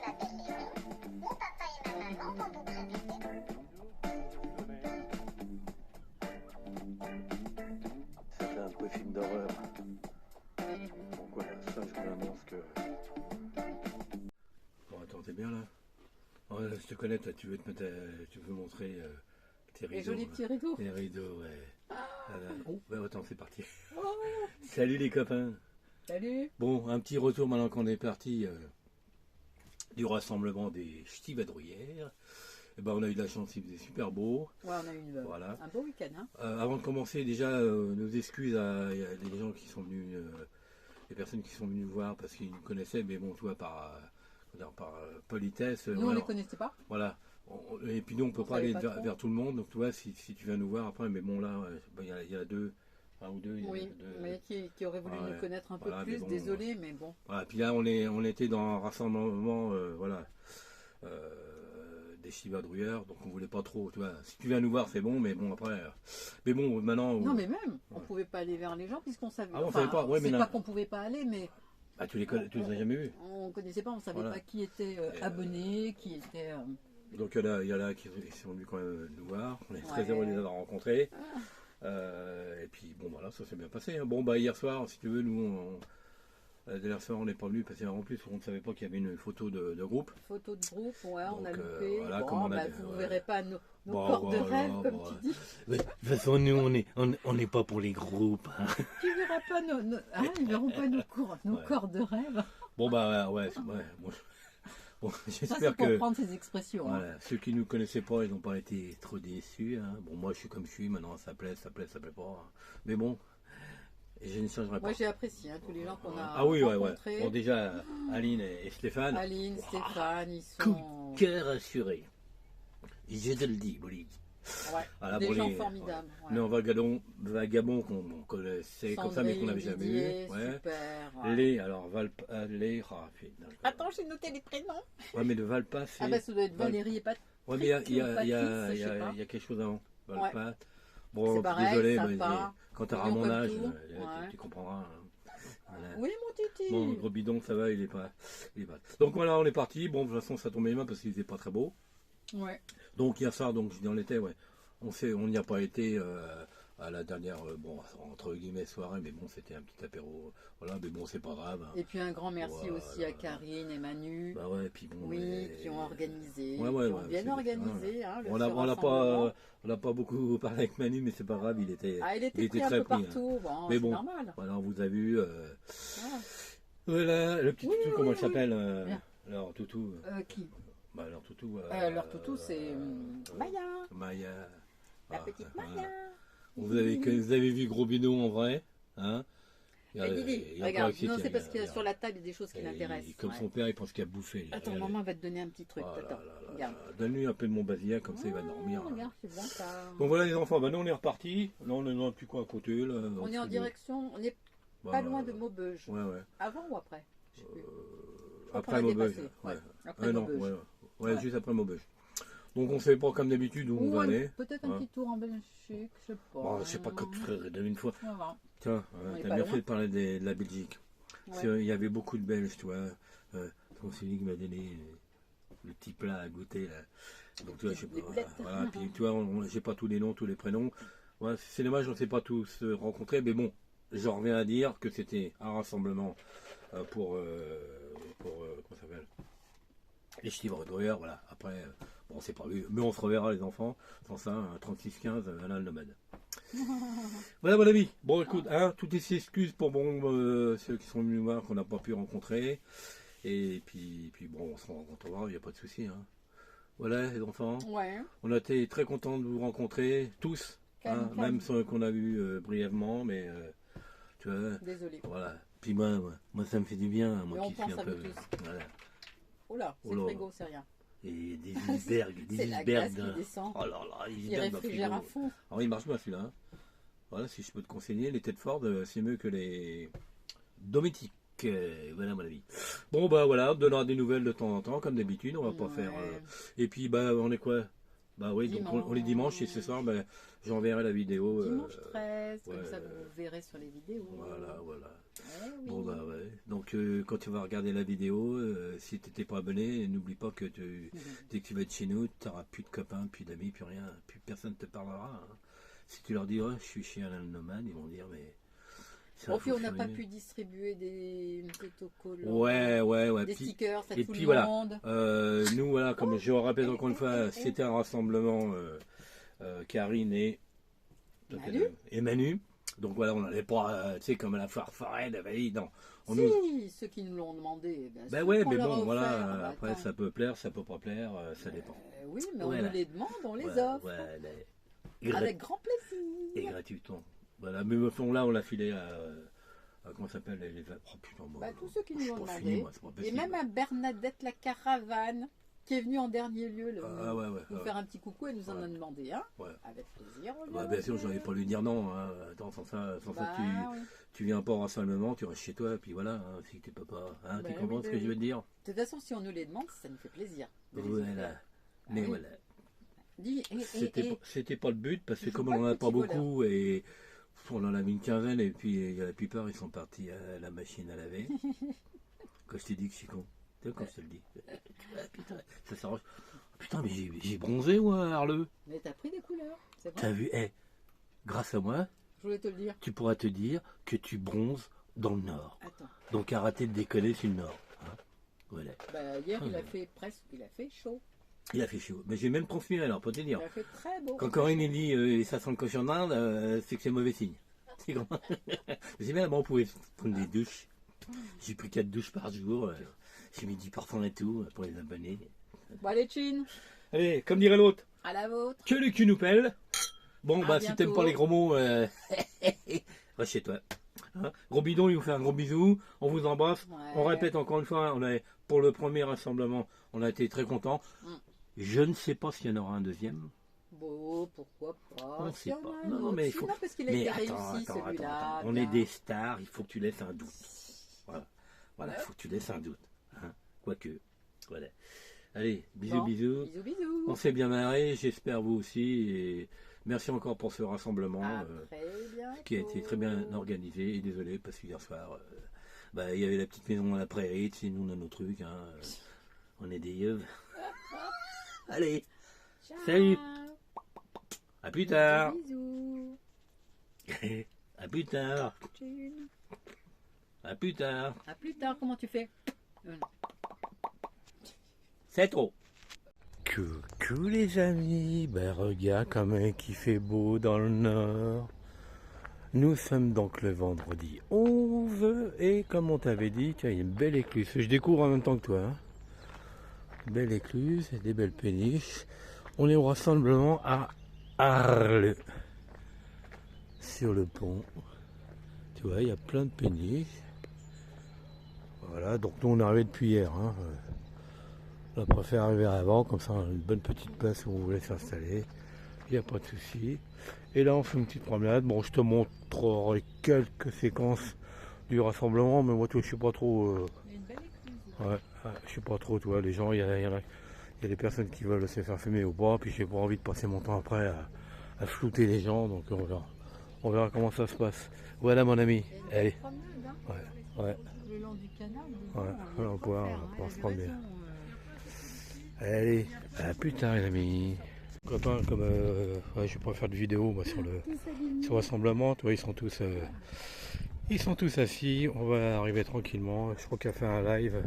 m'appelle Léon. Mon papa et ma maman quand vous préférez. Ça fait un peu film d'horreur. Donc voilà, ça je vous annonce que... Bon attends, t'es bien là? Ouais, je te connais, toi, tu veux montrer tes rideaux. Les jolis petits rideaux. Les rideaux, ouais. Oh, bah attends, c'est parti. Salut les copains. Salut. Bon, un petit retour maintenant qu'on est parti du rassemblement des Ch'tivadrouillères. Eh ben, on a eu de la chance, il faisait super beau. Ouais, on a eu Voilà. un beau week-end. Hein. Avant de commencer, déjà, nos excuses à des gens qui sont venus, des personnes qui sont venues nous voir parce qu'ils nous connaissaient, mais bon, tu vois, par politesse. Nous, on voilà, ne les connaissait pas. Voilà. Et puis nous, on ne peut pas aller vers tout le monde. Donc, tu vois, si tu viens nous voir après, mais bon, là, il y a deux. Un ou deux, oui, mais qui auraient voulu nous connaître un peu plus, mais bon, désolé, mais bon. Voilà, puis là, on était dans un rassemblement, voilà, des ch'tivadrouilleurs, donc on voulait pas trop, tu vois. Si tu viens nous voir, c'est bon, mais bon, après, mais bon, maintenant... Non, mais même, on pouvait pas aller vers les gens, puisqu'on savait... Ah, on savait pas, ouais, mais c'est pas qu'on pouvait pas aller, mais... Bah, tu les as jamais vus. On connaissait pas, on savait pas qui était abonné, qui était... Donc il y en a qui sont venus quand même nous voir, on est très heureux de les avoir rencontrés. Et puis bon voilà, ça s'est bien passé. Hein. Bon bah hier soir, si tu veux, nous la dernière soir on n'est pas venu parce qu'en plus on ne savait pas qu'il y avait une photo de groupe. Photo de groupe, ouais, donc, on a loupé. Voilà, bon, vous ne verrez pas nos corps de rêve, comme tu dis. De toute façon, nous on n'est pas pour les groupes. Hein. Tu verras pas ils verront pas nos corps de rêve. Bon bah ouais. Bon, j'espère que prendre ces expressions. Voilà, hein. Ceux qui ne nous connaissaient pas, ils n'ont pas été trop déçus. Hein. Bon, moi, je suis comme je suis. Maintenant, ça plaît pas. Hein. Mais bon, je ne changerai pas. Moi, j'ai apprécié tous les gens qu'on a Ah oui, rencontrés. Bon, déjà, Aline et Stéphane. Aline, Stéphane, ils sont... Coup de cœur assuré. Je te le dis, Bolide. Ouais, voilà, des gens formidables. Ouais. Non, vagabond qu'on connaissait comme ça, mais qu'on n'avait jamais eu. Ouais. Super. Les, alors, les. Attends, j'ai noté les prénoms. Ouais, mais de Valpas, c'est. Ah, bah, ça doit être Valérie et Patrick. Ouais, mais il y a quelque chose avant. Valpas. Ouais. Bon, pareil, désolé, mais quand tu auras mon âge, tu comprendras. Hein. Voilà. Oui, mon titi. Bon, le gros bidon, ça va, il est pas. Donc voilà, on est parti. Bon, de toute façon, ça tombait bien parce qu'il n'était pas très beau. Ouais. Donc hier soir, donc on était, ouais. On n'y a pas été à la dernière, bon, entre guillemets soirée, mais bon, c'était un petit apéro. Voilà, mais bon, c'est pas grave. Hein. Et puis un grand merci aussi à Karine et Manu. Bah ouais, puis bon. Oui, qui ont organisé. Qui ont bien organisé. Hein, on n'a pas beaucoup parlé avec Manu, mais c'est pas grave, il était très un peu partout. Hein. Bon, mais c'est bon, normal. Voilà, on vous a vu. Voilà, le petit toutou, comment il s'appelle leur toutou. Qui Bah, leur toutou. leur toutou, c'est Maya. La petite Maya. Vous avez vu Gros Bidon en vrai, hein? Didi, regarde, non, c'est parce que sur la table, il y a des choses qui l'intéressent. Comme son père, il pense qu'il a bouffé. Attends, maman va te donner un petit truc. Attends, regarde. Donne-lui un peu de mon basilia, comme ça il va dormir. Regarde, c'est bon ça. Donc voilà les enfants, nous on est repartis. Là on est dans le petit coin à côté. Là, on est en direction, on n'est pas loin de Maubeuge. Ouais. Avant ou après? Après Maubeuge. Ouais, juste après Maubeuge. Donc on ne savait pas comme d'habitude où on va aller. Peut-être un petit tour en Belgique, je sais pas. Bon, je sais pas que tu ferais une fois. Voilà. Tiens, t'as bien fait de parler de la Belgique. Il y avait beaucoup de Belges, tu vois. C'est lui qui m'a donné le petit plat à goûter là. Donc tu vois, je sais pas. Voilà. Puis tu vois, j'ai pas tous les noms, tous les prénoms. Ouais, c'est dommage, on ne s'est pas tous rencontrés, mais bon, j'en reviens à dire que c'était un rassemblement pour comment ça s'appelle, les Ch'tivadrouilleurs, voilà. Après, bon, on s'est pas vu, mais on se reverra les enfants. Sans ça, 36-15, Alain le nomade. Voilà mon ami. Bon, écoute, toutes les excuses pour ceux qui sont venus nous voir qu'on n'a pas pu rencontrer. Et puis bon, on se rencontrera, il n'y a pas de souci. Hein. Voilà les enfants. Ouais. On a été très contents de vous rencontrer, tous. Même ceux qu'on a vus brièvement, mais tu vois. Désolé. Voilà. Puis moi ça me fait du bien, moi mais qui suis un peu. Voilà. Oula, c'est le frigo, c'est rien. Et des icebergs, c'est la glace qui descend. Oh là là, il réfrigère à fond. Alors il marche bien celui-là. Hein. Voilà, si je peux te conseiller, les têtes Ford, c'est mieux que les Dométiques. Voilà mon avis. Bon bah voilà, on donnera des nouvelles de temps en temps, comme d'habitude, on va pas faire. Et puis bah on est quoi? Bah oui, donc on est dimanche et ce soir, j'enverrai la vidéo. Dimanche 13, comme ça vous verrez sur les vidéos. Voilà. Oui. Bon bah ouais. Donc que quand tu vas regarder la vidéo, si tu n'étais pas abonné, n'oublie pas que dès que tu vas être chez nous, tu n'auras plus de copains, plus d'amis, plus rien, plus personne ne te parlera. Hein. Si tu leur dis, oh, je suis chez Alain le Nomade, ils vont dire, mais... Puis on n'a pas pu distribuer des autocollants, ouais. des stickers à et tout puis le voilà, monde. nous, voilà, comme je rappelle encore une fois, c'était un rassemblement Karine et Manu. Donc voilà, on n'allait pas, tu sais, comme à la foire foraine, non. Ceux qui nous l'ont demandé, bien ben sûr, ouais, on mais leur bon, a voilà, offert. après Attends. ça peut plaire, ça peut pas plaire, ça dépend. Oui, mais on nous les demande, on les offre. Avec grand plaisir. Et gratuitement. Voilà, mais au fond, là, on l'a filé à comment ça s'appelle oh putain, moi, Tous ceux qui nous l'ont demandé. Fini, moi, c'est pas Et possible. même à Bernadette la Caravane, qui est venue en dernier lieu nous ouais. faire un petit coucou, elle nous en a demandé un. Ouais. Avec plaisir. Bien sûr, j'aurais pas lui dire non. Hein. Attends, sans ça tu viens pas au rassemblement, tu restes chez toi, et puis voilà, hein, si t'es papa. Hein, tu comprends ce que je veux te dire? De toute façon, si on nous les demande, ça nous fait plaisir. Voilà. Mais voilà. C'était pas le but, parce que comme on n'en a pas beaucoup, et on en a mis une quinzaine, et puis la plupart, ils sont partis à la machine à laver. Quand je t'ai dit que je suis con. Tu vois, quand je te le dis. Putain, ça s'arrange. Putain, mais j'ai bronzé, moi, Arleux. Mais t'as pris des couleurs, c'est vrai. T'as vu, grâce à moi, je voulais te le dire. Tu pourras te dire que tu bronzes dans le Nord. Attends. Donc arrêtez de décoller sur le Nord. Hein, voilà. Hier, il a fait chaud. Il a fait chaud. Mais j'ai même transpiré alors, pour te dire. Il a fait très beau. Quand Corinne dit ça sent le cochon d'Inde, c'est que c'est mauvais signe. C'est grand. J'ai même on pouvait prendre des douches. J'ai pris 4 douches par jour. J'ai mis du parfum et tout pour les abonnés. Bon, allez, Chin. Allez, comme dirait l'autre. À la vôtre. Que le cul nous pèle. Bon, à si bientôt. t'aimes pas les gros mots, reste chez toi. Hein, gros bidon, il vous fait un gros bisou. On vous embrasse. Ouais. On répète encore une fois, pour le premier rassemblement, on a été très contents. Je ne sais pas s'il y en aura un deuxième. Bon, pourquoi pas. On ne sait pas. Non, mais il faut. Non, parce qu'il a été réussi, celui-là. On est des stars, il faut que tu laisses un doute. Voilà, il faut que tu laisses un doute. Hein, quoique. Voilà. Allez, bisous. Bisous. On s'est bien marré, j'espère vous aussi. Et merci encore pour ce rassemblement qui a été très bien organisé. Et désolé, parce que hier soir, il y avait la petite maison à la prairie, tu sais, nous on a nos trucs. Hein, on est des yeux. Allez, ciao. Salut. À plus tard. Bisous. À plus tard. À plus tard. À plus tard, comment tu fais? C'est trop. Coucou les amis, regarde comme il fait beau dans le nord. Nous sommes donc le vendredi 11 et comme on t'avait dit, il y a une belle écluse. Je découvre en même temps que toi. Hein. Belle écluse, des belles péniches. On est au rassemblement à Arles. Sur le pont. Tu vois, il y a plein de péniches. Voilà, donc nous on est arrivé depuis hier. Hein. On préfère arriver avant, comme ça on a une bonne petite place où vous voulez s'installer. Il n'y a pas de souci. Et là on fait une petite promenade. Bon, je te montrerai quelques séquences du rassemblement, mais moi je suis pas trop. Il y a une belle écluse. Je suis pas trop, toi. Les gens, il y a des personnes qui veulent se faire fumer ou pas, puis j'ai pas envie de passer mon temps après à flouter les gens, donc on verra. On verra comment ça se passe. Voilà mon ami. Allez. Promenade, hein, Ouais. le long du canal. Ouais, on pourra se promener. Allez, à plus tard les amis. Copains, comme je vais pas faire de vidéo moi, sur le rassemblement, tu vois, ils sont tous assis, on va arriver tranquillement. Je crois qu'à faire un live,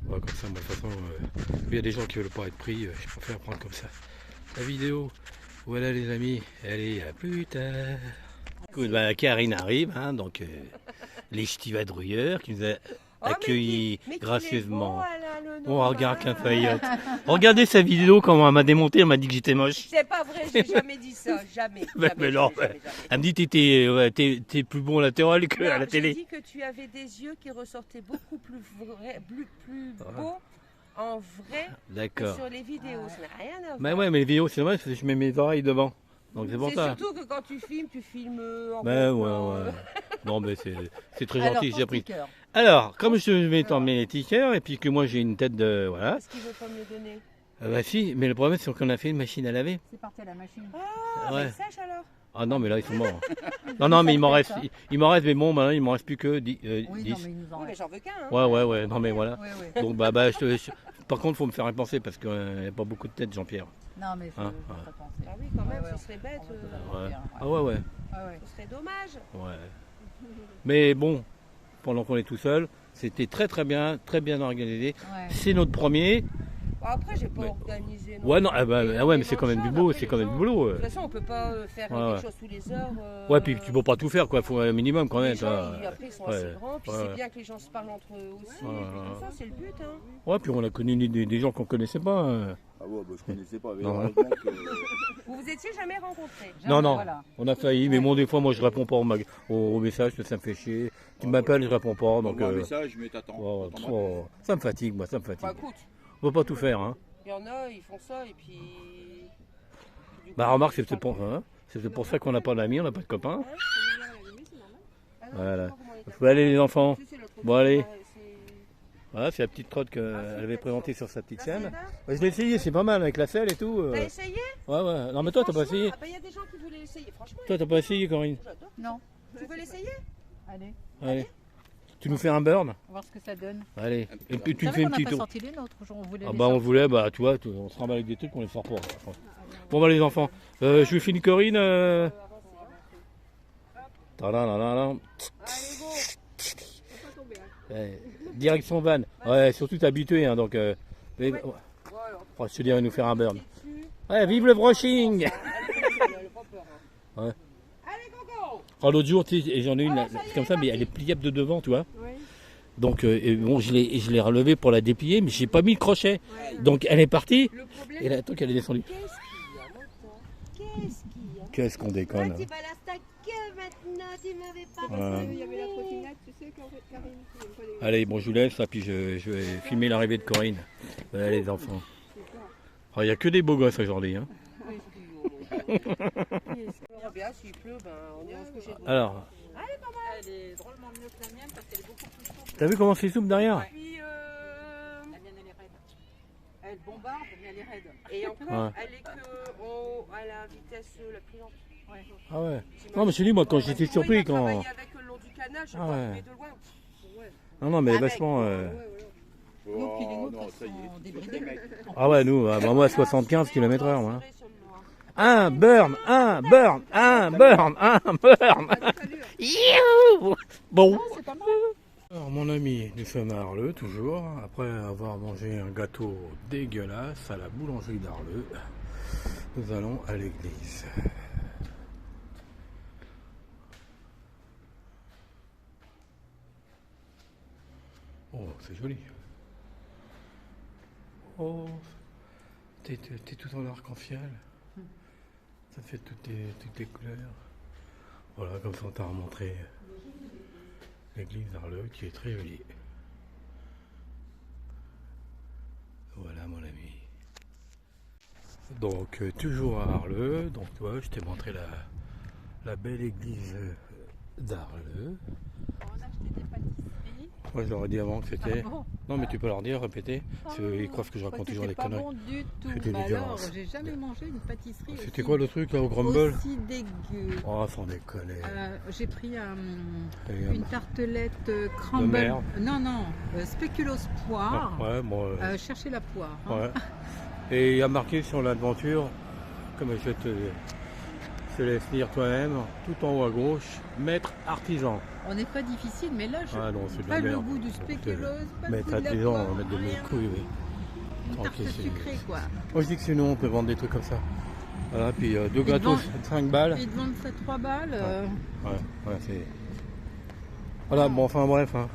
comme ça, moi, de toute façon, il y a des gens qui veulent pas être pris, je préfère prendre comme ça la vidéo. Voilà les amis, allez, à plus tard. Écoute, Karine arrive, hein, donc les ch'tivadrouilleurs qui nous a accueillis gracieusement. On regarde qu'un paillote. Regardez sa vidéo, comment elle m'a démonté, elle m'a dit que j'étais moche. C'est pas vrai, j'ai jamais dit ça, jamais. Mais non, elle me dit que t'es plus bon latéral que à la télé. J'ai dit que tu avais des yeux qui ressortaient beaucoup plus beaux en vrai que sur les vidéos. Ça n'a rien à voir. Bah ouais, mais les vidéos, c'est vrai, parce que je mets mes oreilles devant. Donc c'est pour ça. Surtout que quand tu filmes en ouais. Non, mais c'est très gentil, j'ai appris. Sticker. Alors, comme je vais t'emmener les tickets, et puis que moi j'ai une tête de. Voilà. Est-ce qu'il veut pas me les donner? Bah si, mais le problème c'est qu'on a fait une machine à laver. C'est parti à la machine. Ah, Ouais. elle sèche alors? Ah non, mais là, ils sont morts. Non, mais il m'en reste, mais bon, maintenant, il m'en reste plus que 10. Oui, non, mais il nous en Oui, mais reste. j'en veux qu'un. Hein. Ouais, non, mais voilà. Ouais. Donc, par contre, il faut me faire penser parce qu'il n'y a pas beaucoup de tête, Jean-Pierre. Non, mais je Hein, je ferai penser. Ah oui, quand même, Ouais, ce serait bête. Ouais. Ah ouais. Ouais. Ce serait dommage. Ouais. Mais bon, pendant qu'on est tout seul, c'était très bien organisé. Ouais. C'est notre premier. Bon, après, j'ai pas Mais- organisé. non Ouais, non, plus. mais c'est quand même du Après, beau, les c'est quand même gens, du boulot. De toute façon, on peut pas faire Ouais. quelque chose tous les heures. Ouais, puis tu peux pas tout faire, quoi. Il faut un minimum quand même. Les gens, toi. après, ils sont Ouais. assez grands, puis Ouais. c'est bien que les gens se parlent entre eux aussi. Ouais. Et puis tout ça, c'est le but. Hein. Ouais, puis on a connu des gens qu'on connaissait pas. Hein. Ah ouais, bah, je connaissais pas, mais Non. heureusement que... Vous vous étiez jamais rencontrés. Non. Voilà. On a failli, mais bon, des fois, moi, je réponds pas au message, ça me fait chier. Tu m'appelles, je réponds pas. Donc, Envoie un message, mais t'attends. ça me fatigue, moi, ça me fatigue. Bah écoute, On peut pas tout faire, hein. il y en a, ils font ça, et puis. Du coup, Bah, remarque, c'est ils peut-être parlent pour, hein, c'est peut-être pour ça qu'on n'a pas d'amis, on n'a pas de copains. Ah non, Voilà. je sais pas comment on les Bon, allez, les enfants. Tu sais, l'autre Bon, fois, allez. c'est- Voilà, c'est la petite crotte qu'elle avait présentée sur sa petite La chaîne. Zelda Ouais, je l'ai essayé, c'est pas mal avec la selle et tout. T'as essayé? Ouais. Non, mais toi, t'as pas Franchement, essayé. Ah bah, il y a des gens qui voulaient l'essayer. Franchement, Toi, t'as pas essayé, Corinne. j'adore. Non. Tu veux l'essayer? Allez, Allez. Tu nous fais un burn? on va voir ce que ça donne. Allez. Et puis tu Vous me savez fais qu'on une n'a petite pas tour. sorti les nôtres, on voulait Ah les bah on sortir. voulait, bah tu vois, on se remballe avec des trucs qu'on les sort pas. Bon bah les enfants, je vais finir Corinne. Tadadadada. Allez, go! Direction van. Ouais, surtout t'es habitué, hein, donc. Mais, Ouais. oh, Voilà. je te dirais nous faire un burn. Dessus. Ouais, vive le brushing. Elle a pas peur, hein. Ouais. Allez, go, go! Oh, l'autre jour, tu sais, et j'en ai une Oh, là, ça y est, c'est comme ça, mais elle est pliable de devant, tu vois. Oui. Donc et bon, je l'ai relevée pour la déplier, mais j'ai pas mis le crochet. Donc elle est partie. Le problème, Et là, tant qu'elle est descendue. qu'est-ce qu'il y a maintenant? Qu'est-ce qu'il y a? Qu'est-ce qu'on déconne. Ah, tu vas la stacker maintenant, tu m'avais pas Ouais. prévenu. Il y avait la trottinette, tu sais, Karine. il y avait pas les- Allez, bon, je vous laisse, là, puis je vais filmer l'arrivée de Corinne. Allez, les enfants. Il n'y a que des beaux gosses aujourd'hui. Hein. On va bien, s'il pleut, ben, on ira se coucher. Alors, Elle est drôlement mieux que la mienne parce qu'elle est beaucoup plus souple. t'as vu comment c'est souple derrière? Puis, La mienne, elle est raide. Elle bombarde, mais elle est raide. et encore, Ouais. elle est que à la vitesse la plus lente. Ah ouais. Non, mais je te dis, moi, quand j'étais surpris, Il a quand. travaillé avec le long du canal, je Ah vois ouais. arriver de loin. Ouais. Non, mais Avec. vachement. Nous, puis les Oh, nôtres, non, elles ça y est. sont débridées. Ah ouais, nous, bah, moi, 75 km/h, moi. Sur le noir. Un burn. Youhou. Bon. C'est pas mal. Alors mon ami, nous sommes à Arleux toujours, après avoir mangé un gâteau dégueulasse à la boulangerie d'Arleux, nous allons à l'église. Oh, c'est joli. Oh, t'es tout en arc-en-ciel. Ça fait toutes les couleurs. Voilà, comme ça on t'a remontré l'église d'Arleux qui est très jolie. Voilà mon ami. Donc toujours à Arleux, donc toi je t'ai montré la belle église d'Arleux. On a acheté des pâtisseries. Moi je leur ai dit avant que c'était. Ah bon. Non mais tu peux leur dire, répéter, parce qu'ils croient que je raconte toujours des pas conneries. bon du tout. C'était Bah alors, dégueulasse. j'ai jamais mangé une pâtisserie. C'était aussi- quoi le truc là au Grumble? Aussi dégueu. Oh sans déconner. J'ai pris Et, une tartelette de crumble. merde. Non, spéculoos poire. ouais, bon. Cherchez la poire. hein. Ouais. Et il y a marqué sur l'aventure, comme je te laisse lire toi-même, tout en haut à gauche, maître artisan. On n'est pas difficile, mais là, je Ah non, c'est de pas la le merde. goût du spéculoos, pas le Maître goût de la artisan, poire, on va mettre de mes rien. couilles, oui. Une tarte Tranquille, c'est- sucrée, quoi. Moi je dis que sinon on peut vendre des trucs comme ça. Voilà, puis deux Ils gâteaux, vendent- 5 balles. Ils te vendent ça 3 balles. Ouais, c'est. Voilà, bon, enfin bref. Hein.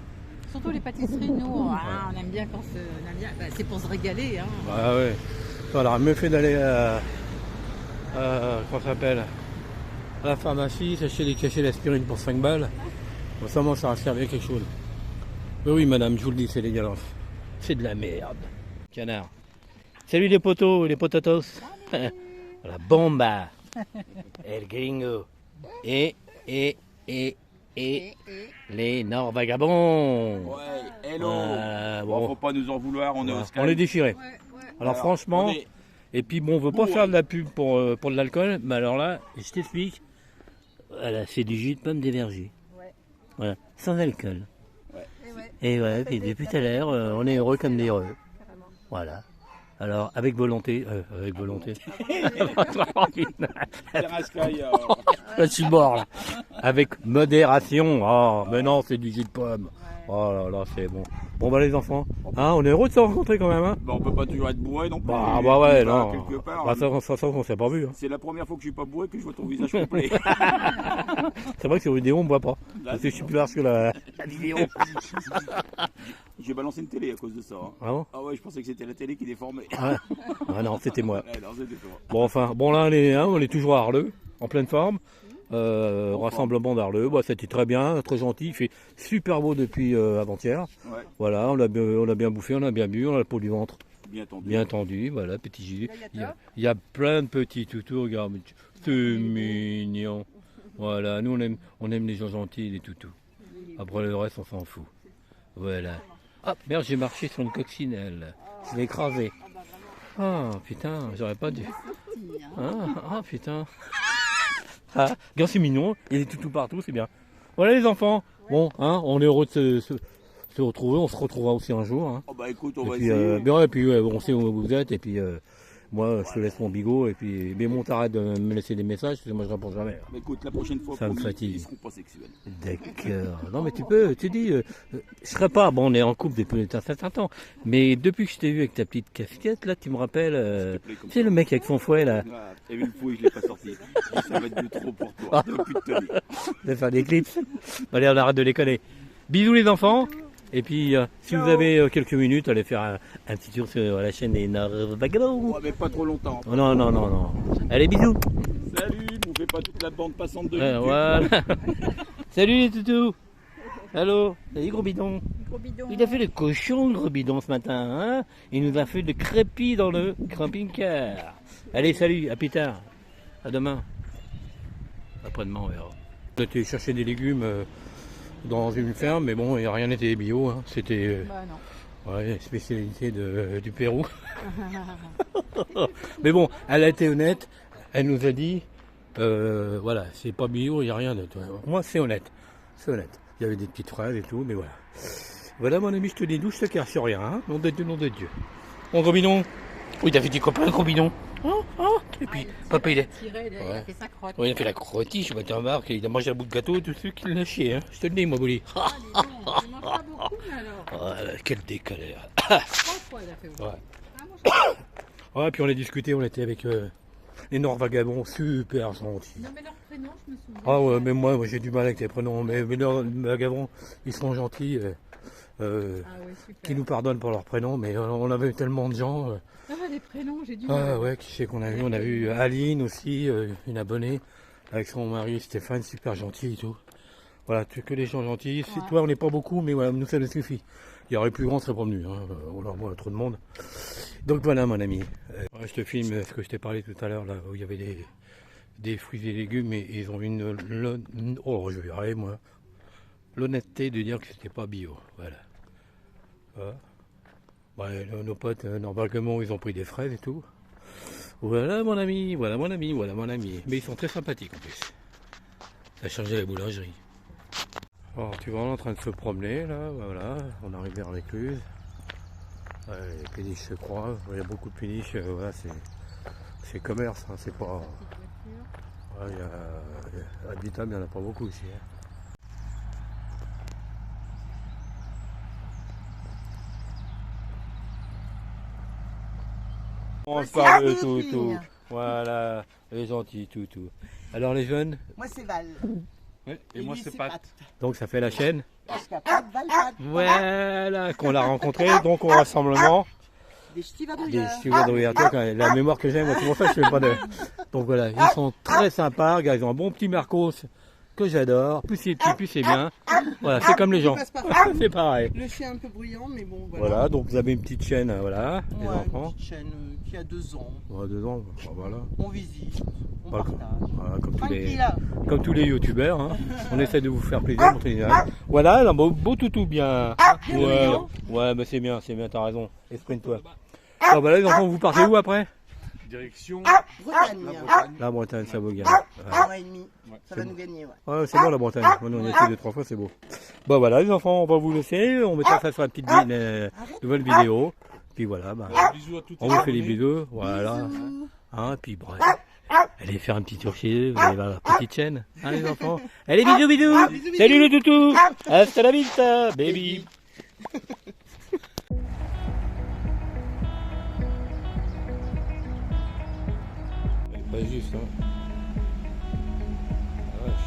Surtout les pâtisseries, nous, on aime bien quand on aime bien. Bah, c'est pour se régaler. Hein. Ah ouais. Voilà, me fait d'aller à. Comment ça s'appelle? À la pharmacie, s'acheter des cachets d'aspirine pour 5 balles. Bon, ça, moi, ça va servir à quelque chose. Mais oui, madame, je vous le dis, c'est dégueulasse. C'est de la merde. Canard. Salut les potos, les potatos. La bomba. El gringo. Et les Nord vagabonds. Ouais, hello. Bon, Bon, faut pas nous en vouloir, on est au Sky. on est déchirés. Alors franchement, on est- et puis bon, on veut pas bourré. faire de la pub pour de l'alcool, mais alors là, je t'explique, Voilà, c'est du jus de pomme des vergers. Ouais. Voilà, sans alcool. Ouais. Et ouais, puis depuis tout à l'heure, on est heureux comme des heureux. Carrément. Voilà. Alors, avec volonté. Avec volonté. Là, je suis mort, là. Avec modération. Oh, mais non, c'est du jus de pomme. Oh là là, c'est bon. Bon, bah, les enfants, hein, on est heureux de se rencontrer quand même, hein. Bah, on peut pas toujours être bourré non plus. Bah ouais, non. Quelque part, Bah, ça, on s'est pas vu, hein. c'est la première fois que je suis pas bourré que je vois ton visage complet. C'est vrai que sur vidéo, on me voit pas. Parce que je suis plus large que la vidéo. J'ai balancé une télé à cause de ça. Hein. Ah bon? Ah ouais, je pensais que c'était la télé qui déformait. Ah non, c'était moi. Ouais, non, c'était toi. Bon, enfin, bon là, on est toujours à Arleux, en pleine forme. Rassemblement d'Arleux, bah, c'était très bien, très gentil, il fait super beau depuis avant-hier. Ouais, Voilà, on a bien bouffé, on a bien bu, on a la peau du ventre bien tendu. bien tendue, voilà, petit gilet. Là, Il y a plein de petits toutous, regarde, mais c'est mignon. Voilà, nous on aime les gens gentils, les toutous. Après le reste, on s'en fout. Voilà. Ah, merde, j'ai marché sur une coccinelle. Je l'ai écrasé. Ah, putain, j'aurais pas dû. Ah, putain. Ah, regarde, c'est mignon, il y a des toutous partout, c'est bien. Voilà les enfants, bon, hein, on est heureux de se retrouver, on se retrouvera aussi un jour. Hein. Oh bah écoute, on Et va puis, essayer. et puis on sait où vous êtes, et puis moi je te laisse mon bigot, et puis mais bon, t'arrêtes de me laisser des messages, parce que moi je réponds jamais. Mais écoute, la prochaine fois, Ça me promis, fatigue. ils seront pas sexuels. D'accord. Non mais tu dis, je serais pas, bon on est en couple depuis un certain temps, mais depuis que je t'ai vu avec ta petite casquette, là tu me rappelles, S'il te plaît, comme tu sais le mec avec son fouet là, Ah, t'as vu le fouet, je l'ai pas sorti. Ça va être de trop pour toi. Depuis de tenir. de faire des clips. Allez, on arrête de déconner. Bisous les enfants. Et puis, si vous avez quelques minutes, allez faire un petit tour sur la chaîne des Narvagabons. Ouais, mais pas trop longtemps. Oh, non. Allez, bisous. Salut, nous fais pas toute la bande passante de YouTube. Voilà. Salut les toutous. Allô. Salut gros bidon. Gros bidon. Il a fait le cochon, le gros bidon, ce matin. Hein, il nous a fait le crépi dans le camping-car. Allez, salut, à plus tard. À demain. Après-demain, on verra. On a été chercher des légumes dans une ferme, mais bon, il n'y a rien n'était bio. Hein. C'était Bah non. ouais, spécialité du Pérou. Mais bon, elle a été honnête. Elle nous a dit, voilà, c'est pas bio, il n'y a rien d'autre. Moi, c'est honnête. C'est honnête. Il y avait des petites fraises et tout, mais voilà. Voilà, mon ami, je te dis d'où je te cache rien. Hein. Nom de Dieu, nom de Dieu. Mon gros bidon. Oui, t'as fait des copains, gros bidon. Et puis, papa, il a fait sa crotte. ouais, il a fait la crottille, je me remarque, il a mangé un bout de gâteau, tout ce qu'il l'a chié, hein. Je te le dis, moi, Bouli. Tu manges pas beaucoup, mais alors. Oh, quel décaleur. 3 fois, il a fait. Ouais. Ah, moi, je... Ouais, puis on a discuté, on était avec les Norvagabons, super gentils. Non, mais leur prénom, je me souviens. Ah ouais, même moi j'ai du mal avec les prénoms, mais les Norvagabons, ils sont gentils, Ah ouais, super. qui nous pardonnent pour leurs prénoms, mais on avait eu tellement de gens. Ah, les prénoms, j'ai du mal. Ah ouais, qui c'est qu'on a vu? On a vu Aline aussi, une abonnée, avec son mari Stéphane, super gentil et tout. Voilà, que des gens gentils. Ouais. Toi, on n'est pas beaucoup, mais voilà, nous ça nous suffit. Il y aurait plus grand, ce serait pas venu. Hein. Moi, trop de monde. Donc voilà, mon ami. Je te filme ce que je t'ai parlé tout à l'heure, là, où il y avait des fruits et légumes, et ils ont eu oh, je vais y arriver, moi. L'honnêteté de dire que c'était pas bio. Voilà. Ouais, nos potes Norvagabons, ils ont pris des fraises et tout. Voilà mon ami, voilà mon ami, voilà mon ami. Mais ils sont très sympathiques en plus. Ça a changé la boulangerie. Alors tu vois, on est en train de se promener là, voilà, on arrive vers l'écluse. Ouais, les péniches se croisent, il y a beaucoup de péniches, voilà, c'est commerce, hein, c'est pas. Ouais, habitable, il n'y en a pas beaucoup ici. Hein. On se parle de toutou. Voilà, les gentils toutou. Alors les jeunes? Moi c'est Val. Ouais, et moi, lui, c'est Pat. Donc ça fait la chaîne. Parce qu'à Pat, Val, Pat. Voilà, qu'on l'a rencontré, donc au rassemblement. Des stivadouilles. Des stivadouilles. La mémoire que j'ai, moi, c'est pour ça que je fais pas de. Donc voilà, ils sont très sympas, gars, ils ont un bon petit Marcos que j'adore. Plus c'est petit, plus c'est bien. Voilà, c'est comme les gens. C'est pareil. Le chien un peu bruyant, mais bon, voilà. Voilà, donc vous avez une petite chaîne, voilà, les Ouais, enfants. une petite chaîne qui a 2 ans. Ouais, 2 ans, voilà. On visite, on Voilà, partage. voilà, Tranquille, là. comme tous les youtubeurs, hein. On essaie de vous faire plaisir, montrer les images. Voilà, un beau toutou bien. Ouais, bah c'est bien, t'as raison. Exprime-toi. Ah bah là les enfants, vous partez où après? Direction Bretagne. la Bretagne. La Bretagne, ça vaut gagne. Un mois et demi. Ouais. Ça va nous gagner, ouais. Ouais, c'est bon la Bretagne. Nous, on y a été 2-3 fois, c'est beau. Bon, voilà, les enfants, on va vous laisser. On mettra ça sur la petite nouvelle vidéo. Puis voilà, bah, Bisous à toutes on les vous fait les abonnés. bisous. Voilà. Hein, puis bref. Allez faire un petit tour chez eux, vous allez voir leur petite chaîne. Hein, les enfants. Allez, bisous, bisous. Salut le toutou. Hasta la vista, baby. Pas juste, hein. La vache.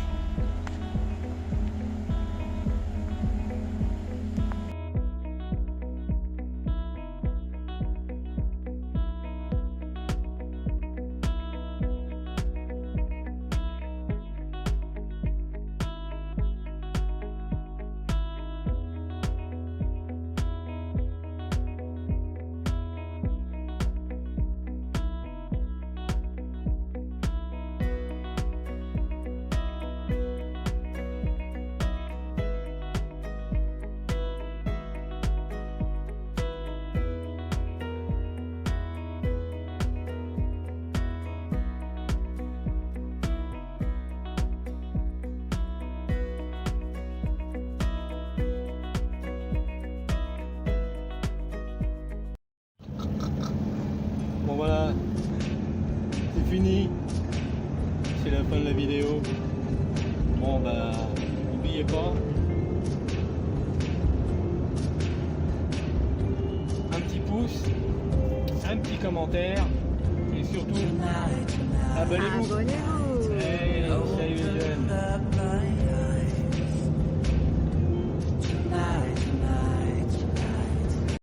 Bon voilà, c'est fini, c'est la fin de la vidéo. Bon bah, n'oubliez pas, un petit pouce, un petit commentaire et surtout, abonnez-vous. Hey, salut les jeunes.